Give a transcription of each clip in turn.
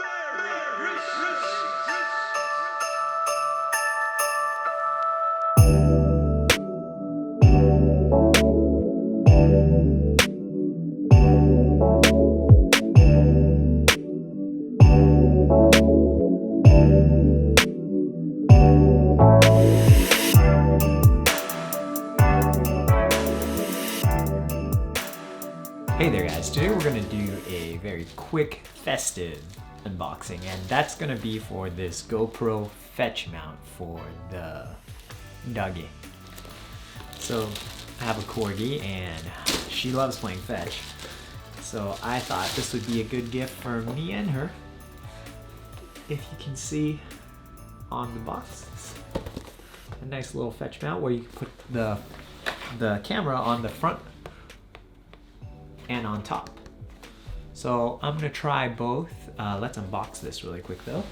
Hey there guys, today we're going to do a very quick festive unboxing, and that's going to be for this GoPro fetch mount for the doggy. So I have a Corgi and she loves playing fetch, so I thought this would be a good gift for me and her. If you can see on the box, it's a nice little fetch mount where you can put the camera on the front and on top. So I'm gonna try both. Let's unbox this really quick though.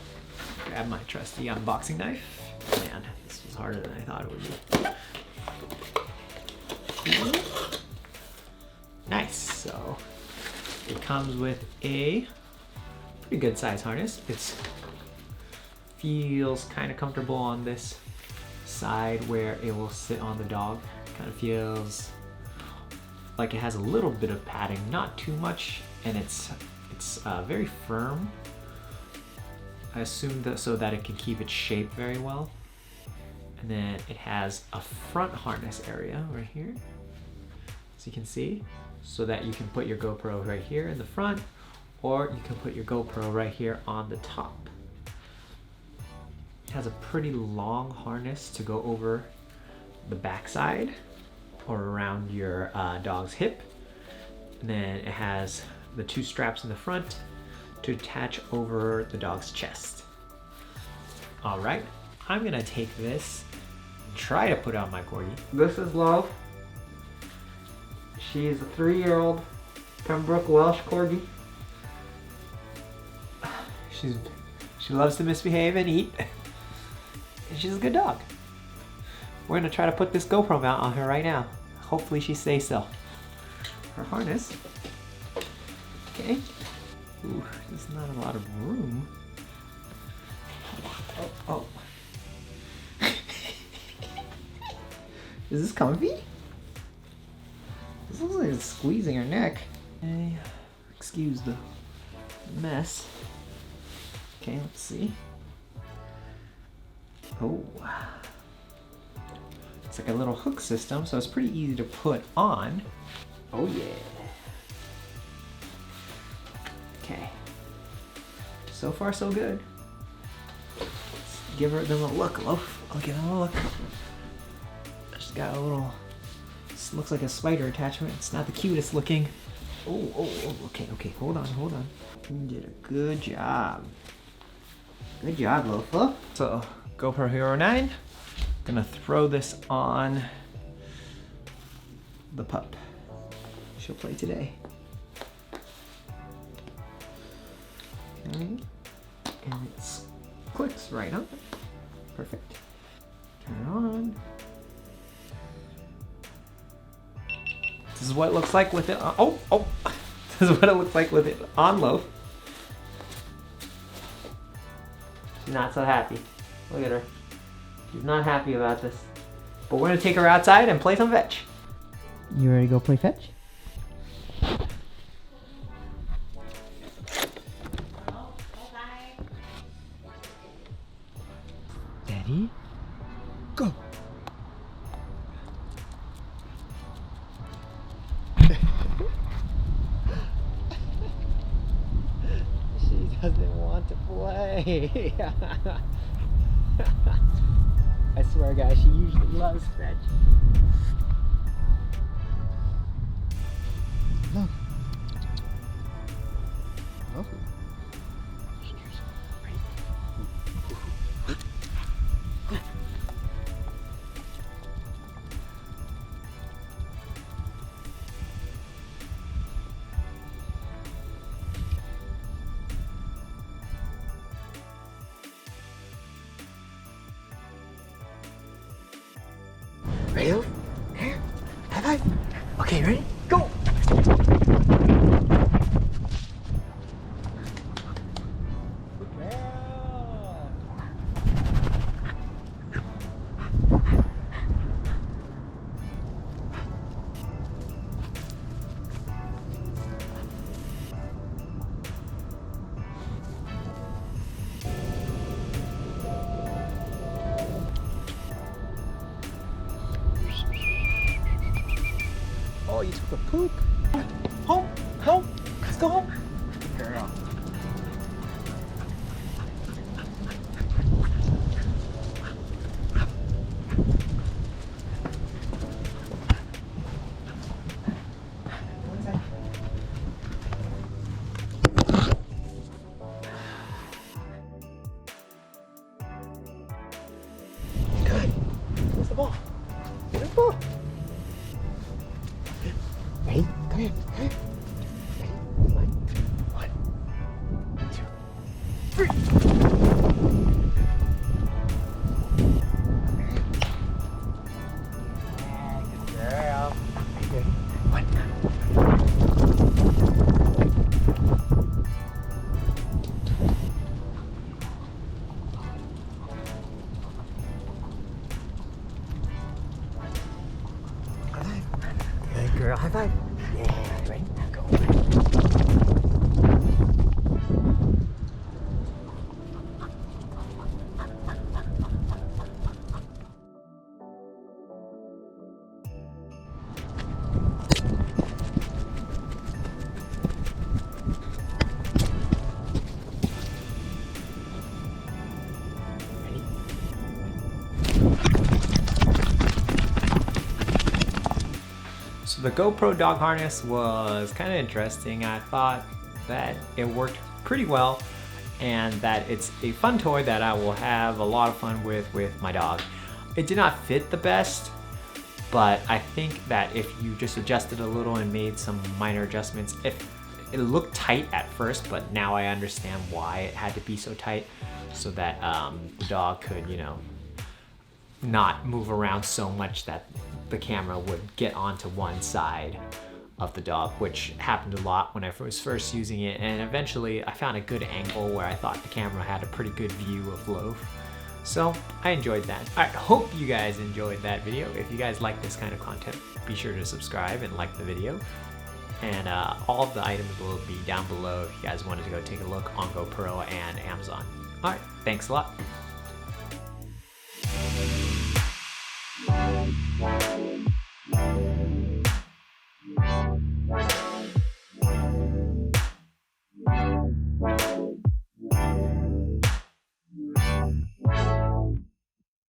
Grab my trusty unboxing knife. Man, this was harder than I thought it would be. Nice. So it comes with a pretty good size harness. It feels kind of comfortable on this side where it will sit on the dog. Kind of feels like it has a little bit of padding, not too much, and it's very firm. I assume that so that it can keep its shape very well. And then it has a front harness area right here, as you can see, so that you can put your GoPro right here in the front, or you can put your GoPro right here on the top. It has a pretty long harness to go over the backside or around your dog's hip, and then it has the two straps in the front to attach over the dog's chest. All right, I'm gonna take this and try to put on my Corgi. This is Love. She's a 3-year-old Pembroke Welsh Corgi. She loves to misbehave and eat, and she's a good dog. We're gonna try to put this GoPro mount on her right now. Hopefully she stays still. Her harness. Okay. Ooh, there's not a lot of room. Oh. Is this comfy? This looks like it's squeezing her neck. Okay. Excuse the mess. Okay, let's see. Oh. It's like a little hook system, so it's pretty easy to put on. Oh yeah. Okay. So far so good. Let's give them a look, Loaf. I'll give them a look. She's got a little, this looks like a spider attachment. It's not the cutest looking. Oh, okay, hold on. You did a good job. Good job, Loaf. So, GoPro Hero 9. Gonna throw this on the pup. She'll play today. Okay. And it clicks right on. Perfect. Turn it on. This is what it looks like with it on. Oh! This is what it looks like with it on Loaf. She's not so happy. Look at her. She's not happy about this. But we're gonna take her outside and play some fetch. You ready to go play fetch? Daddy? Go! She doesn't want to play. I swear guys, she usually loves fetch. Look. Look. Ready? Here. High five. Okay, ready? Go! for poop. Home, home, let's go home. Girl. Good. Where's the ball? Where's the ball? Ready? Come here. Come here. Ready? One, 2, 3. Good girl. Ready? 1. High five. Good girl. High five. Yeah. Ready? Go. Ready? So the GoPro dog harness was kind of interesting. I thought that it worked pretty well and that it's a fun toy that I will have a lot of fun with my dog. It did not fit the best, but I think that if you just adjusted a little and made some minor adjustments, it looked tight at first, but now I understand why it had to be so tight so that the dog could, you know, not move around so much that the camera would get onto one side of the dog, which happened a lot when I was first using it, and eventually I found a good angle where I thought the camera had a pretty good view of Loaf. So I enjoyed that. Alright, hope you guys enjoyed that video. If you guys like this kind of content, be sure to subscribe and like the video. And all of the items will be down below if you guys wanted to go take a look on GoPro and Amazon. Alright, thanks a lot.